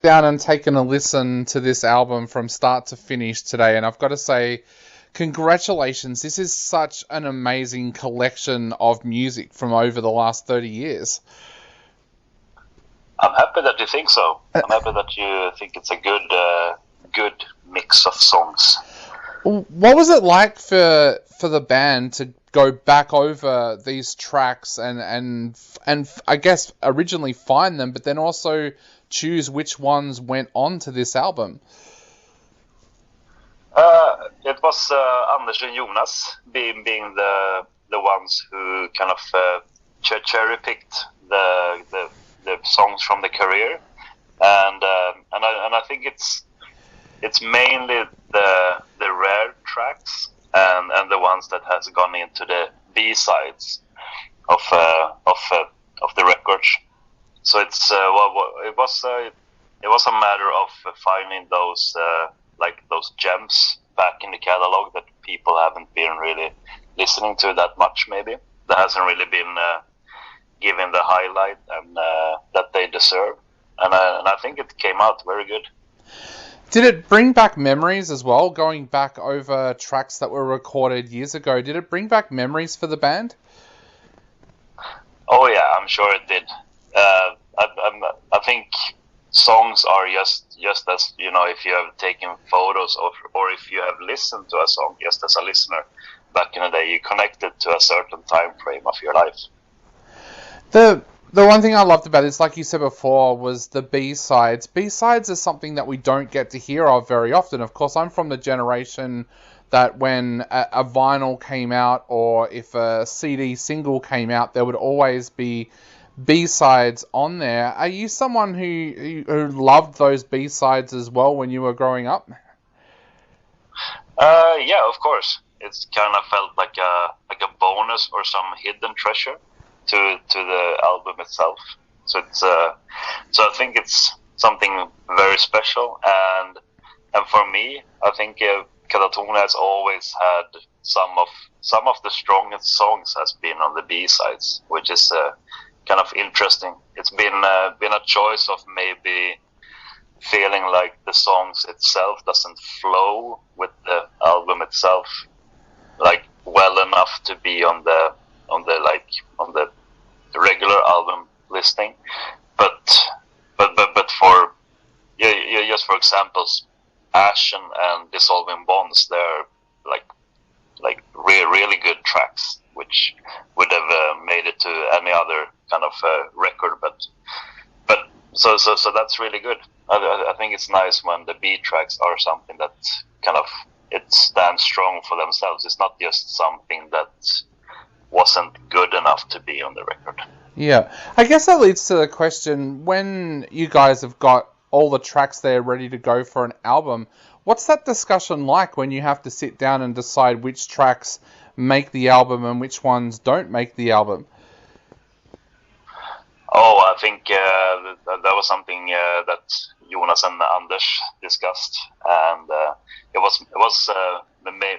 Down and taken a listen to this album from start to finish today, and I've got to say, congratulations. This is such an amazing collection of music from over the last 30 years. I'm happy that you think so. I'm happy that you think it's a good mix of songs. What was it like for the band to go back over these tracks and I guess originally find them, but then also choose which ones went on to this album? It was Anders and Jonas being the ones who kind of cherry picked the songs from the career, and I think it's mainly the rare tracks and the ones that has gone into the B sides of the records. So it's it was a matter of finding those like those gems back in the catalog that people haven't been really listening to that much. Maybe that hasn't really been given the highlight and that they deserve. And I think it came out very good. Did it bring back memories as well, going back over tracks that were recorded years ago? Did it bring back memories for the band? Oh yeah, I'm sure it did. I think songs are just as, you know, if you have taken photos or if you have listened to a song just as a listener back in the day, you connected to a certain time frame of your life. The one thing I loved about this, like you said before, was the B-sides. B-sides is something that we don't get to hear of very often. Of course, I'm from the generation that when a vinyl came out or if a CD single came out, there would always be B-sides on there. Are you someone who loved those B-sides as well when you were growing up? Yeah, of course. It's kind of felt like a bonus or some hidden treasure to the album itself. So it's so I think it's something very special, and for me, I think Katatonia has always had some of the strongest songs has been on the B sides, which is kind of interesting. It's been a choice of maybe feeling like the songs itself doesn't flow with the album itself like well enough to be on the regular album listing, but for just for examples, Ashen and Dissolving Bonds, they're really good tracks, which would have made it to any other kind of record. But so that's really good. I think it's nice when the B tracks are something that kind of it stands strong for themselves. It's not just something that wasn't good enough to be on the record. Yeah, I guess that leads to the question, when you guys have got all the tracks there ready to go for an album, what's that discussion like when you have to sit down and decide which tracks make the album and which ones don't make the album? Oh, I think that was something that Jonas and Anders discussed, and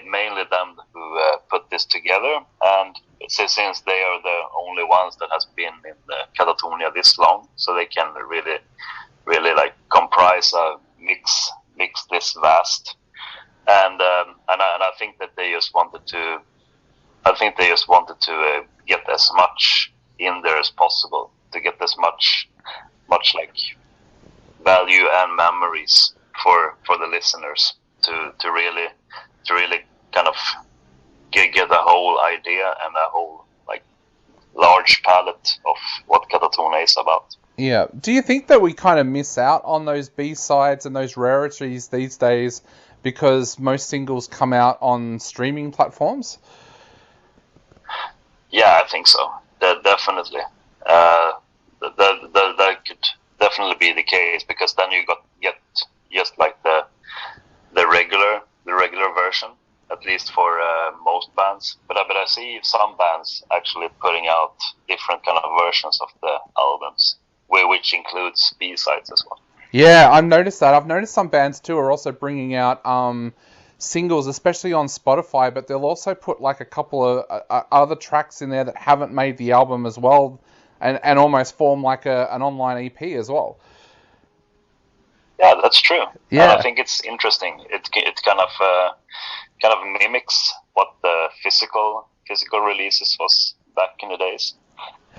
mainly them who put this together. And since they are the only ones that has been in Katatonia this long, so they can really like comprise a mix this vast, and I think that they just wanted to. I think they just wanted to get as much in there as possible, to get as much like value and memories for the listeners to really kind of get a whole idea and a whole like large palette of what Katatonia is about. Yeah. Do you think that we kind of miss out on those B-sides and those rarities these days because most singles come out on streaming platforms? Yeah, I think so. Definitely. That could definitely be the case, because then you get just like the regular version, at least for most bands. But I see some bands actually putting out different kind of versions of the albums, which includes B sides as well. Yeah, I've noticed that. I've noticed some bands too are also bringing out singles, especially on Spotify, but they'll also put like a couple of other tracks in there that haven't made the album as well, and almost form like an online EP as well. Yeah, that's true. Yeah. And I think it's interesting. It kind of mimics what the physical releases was back in the days,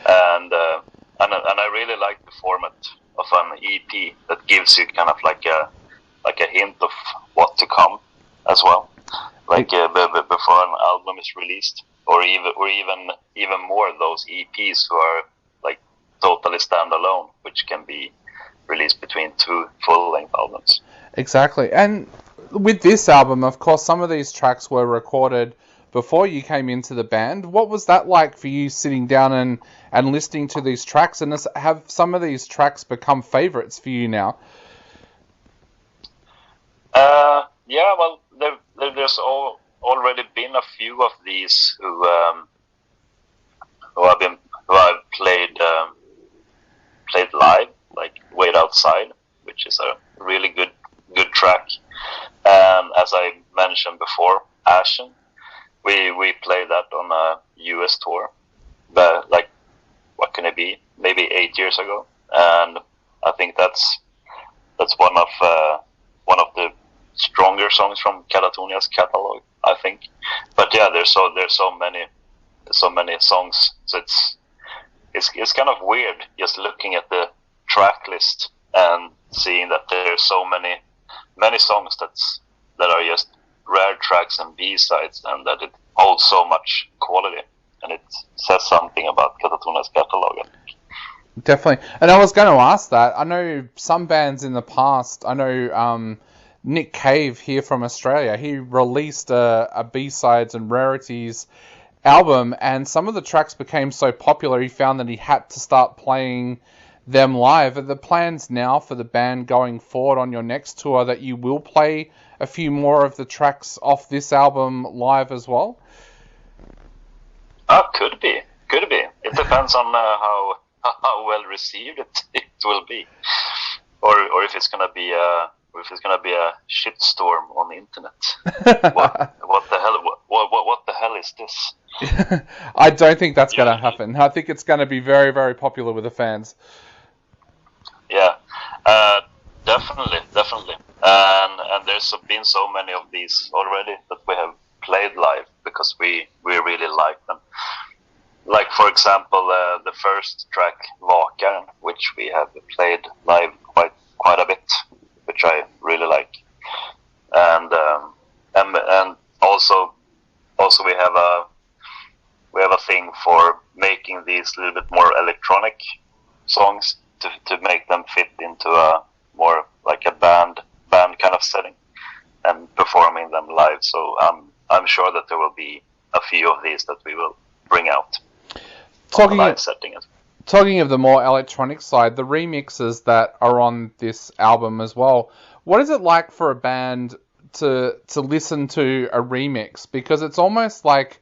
and I really like the format of an EP that gives you kind of like a hint of what to come as well, like before an album is released, or even more those EPs who are like totally standalone, which can be released between 2 full-length albums. Exactly. And with this album, of course, some of these tracks were recorded before you came into the band. What was that like for you, sitting down and listening to these tracks? And have some of these tracks become favorites for you now? Yeah, well, there's already been a few of these who I've played live, like Wait Outside, which is a really good track. And as I mentioned before, Ashen, we played that on a US tour, but like, what can it be? Maybe 8 years ago, and I think that's one of the stronger songs from Katatonia's catalog, I think. But yeah, there's so many songs, so it's kind of weird just looking at the track list and seeing that there's so many songs that are just rare tracks and B-sides, and that it holds so much quality, and it says something about Katatonia's catalog. Definitely. And I was going to ask that. I know some bands in the past, I know Nick Cave here from Australia, he released a B-sides and rarities album, and some of the tracks became so popular he found that he had to start playing them live. Are the plans now for the band going forward on your next tour that you will play a few more of the tracks off this album live as well? Could be. It depends on how well received it will be, or if it's gonna be a shitstorm on the internet. What the hell is this? I don't think that's going to happen. I think it's going to be very, very popular with the fans. Yeah, definitely. And there's been so many of these already that we have played live because we really like them. Like, for example, the first track, Vakaren, which we have played live quite a bit, which I really like. And also we have a thing for making these a little bit more electronic songs to make them fit into a more like a band kind of setting and performing them live. So I'm sure that there will be a few of these that we will bring out. Talking of the more electronic side, the remixes that are on this album as well, what is it like for a band to listen to a remix? Because it's almost like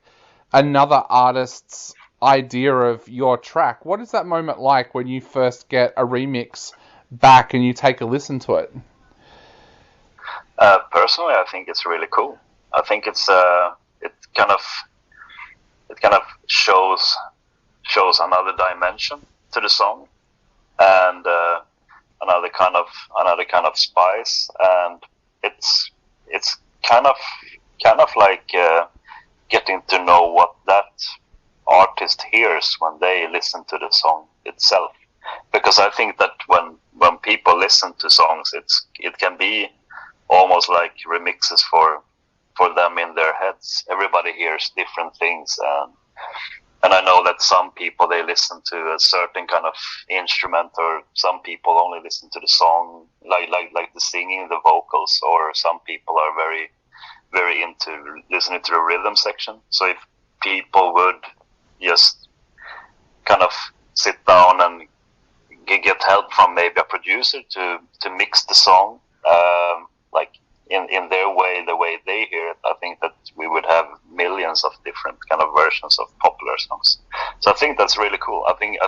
another artist's idea of your track. What is that moment like when you first get a remix back and you take a listen to it? Personally, I think it's really cool. I think it kind of shows another dimension to the song, and another kind of spice, and it's kind of like getting to know what that artist hears when they listen to the song itself. Because I think that when people listen to songs, it can be almost like remixes for them in their heads. Everybody hears different things, and I know that some people, they listen to a certain kind of instrument, or some people only listen to the song, like the singing, the vocals, or some people are very, very into listening to the rhythm section. So if people would just kind of sit down and get help from maybe a producer to mix the song, like in their way, the way they hear it, I think that we would have millions of different kind of versions of popular songs. So I think that's really cool. I think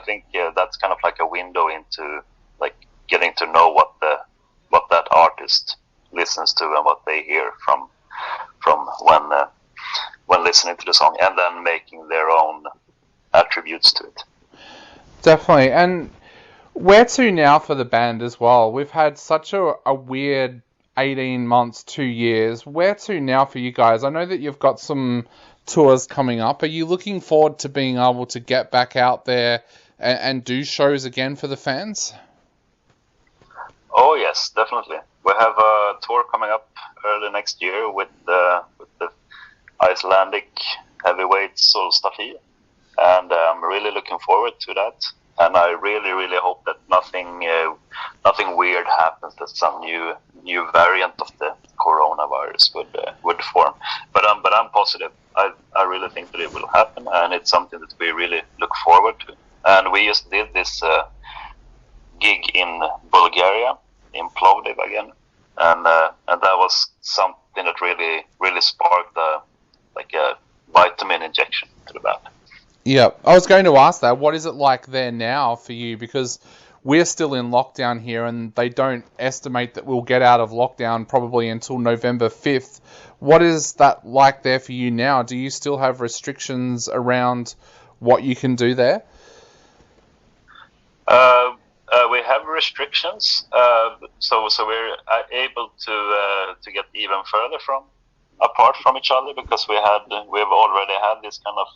that's kind of like a window into like getting to know what that artist listens to and what they hear from when listening to the song, and then making their own attributes to it. Definitely. And Where to now for the band as well? We've had such a weird 18 months, 2 years. Where to now for you guys? I know that you've got some tours coming up. Are you looking forward to being able to get back out there and do shows again for the fans? Oh yes, definitely. We have a tour coming up early next year with the Icelandic heavyweight Solstafir, and I'm really looking forward to that. And I really, really hope that nothing weird happens, that some new variant of the coronavirus would form. But I'm positive. I really think that it will happen, and it's something that we really look forward to. And we just did this gig in Bulgaria, in Plovdiv again, and that was something that really sparked a vitamin injection to the band. Yeah, I was going to ask that. What is it like there now for you? Because we're still in lockdown here, and they don't estimate that we'll get out of lockdown probably until November 5th. What is that like there for you now? Do you still have restrictions around what you can do there? We have restrictions, so we're able to get even further apart from each other, because we've already had this kind of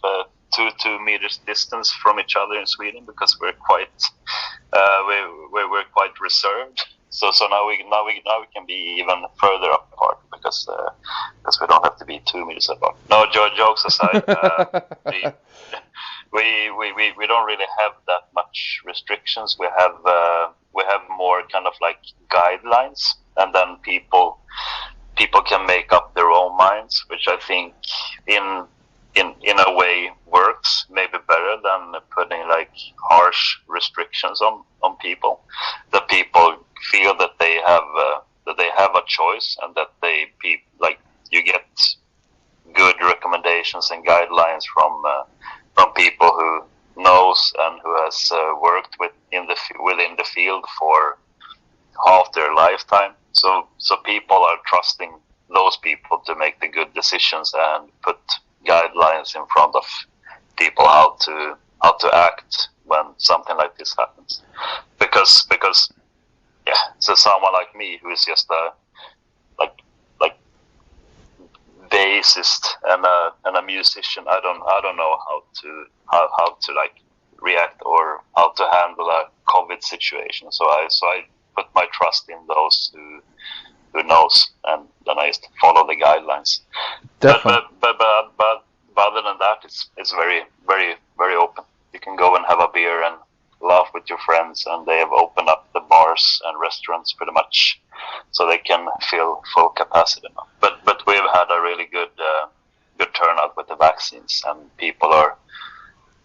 2 meters distance from each other in Sweden, because we're quite reserved. So now we can be even further apart, because we don't have to be 2 meters apart. No, jokes aside, we don't really have that much restrictions. We have more kind of like guidelines, and then people can make up their own minds, which I think in a way works maybe better than putting like harsh restrictions on people. That people feel that they have a choice, and that you get good recommendations and guidelines from people who knows and who has worked within the field for half their lifetime. So people are trusting those people to make the good decisions and put guidelines in front of people how to act when something like this happens. Because yeah, so someone like me who is just a bassist and a musician, I don't know how to like react or how to handle a COVID situation. So I put my trust in those who knows, and then I just follow the guidelines. Definitely. But other than that, it's very, very, very open. You can go and have a beer and laugh with your friends, and they have opened up the bars and restaurants pretty much so they can fill full capacity now. But we've had a really good turnout with the vaccines, and people are.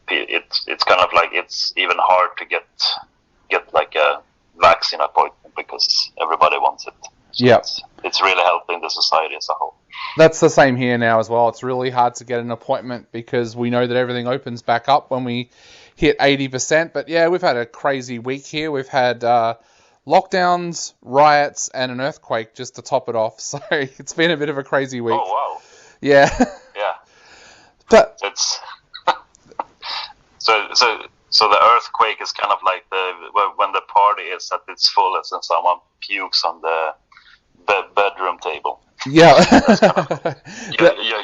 It's kind of like it's even hard to get like a vaccine appointment, because everybody wants it. So yeah, it's really helping the society as a whole. That's the same here now as well. It's really hard to get an appointment because we know that everything opens back up when we hit 80%. But yeah, we've had a crazy week here. We've had lockdowns, riots, and an earthquake just to top it off. So it's been a bit of a crazy week. Oh wow! Yeah. Yeah. But it's so the earthquake is kind of like when the party is at its fullest and someone pukes on the bedroom table. Yeah.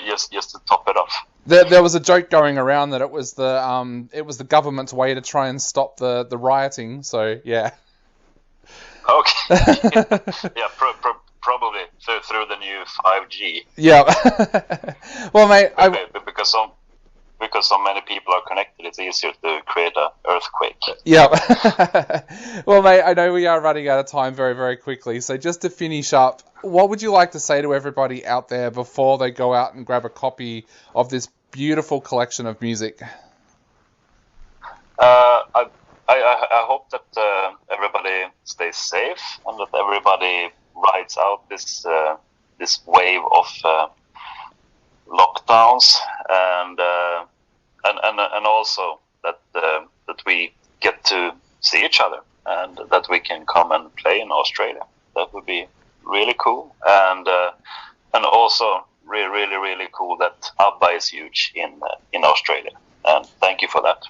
Just to top it off. There was a joke going around that it was the government's way to try and stop the rioting. So yeah. Okay. Yeah, probably through the new 5G. Yeah. Well, mate, because so many people are connected, it's easier to create an earthquake. Yeah. Well, mate, I know we are running out of time very, very quickly. So just to finish up, what would you like to say to everybody out there before they go out and grab a copy of this beautiful collection of music? I hope that everybody stays safe, and that everybody rides out this wave of lockdowns, and also that we get to see each other, and that we can come and play in Australia. That would be really cool, and also really, really, really cool that ABBA is huge in Australia. And thank you for that.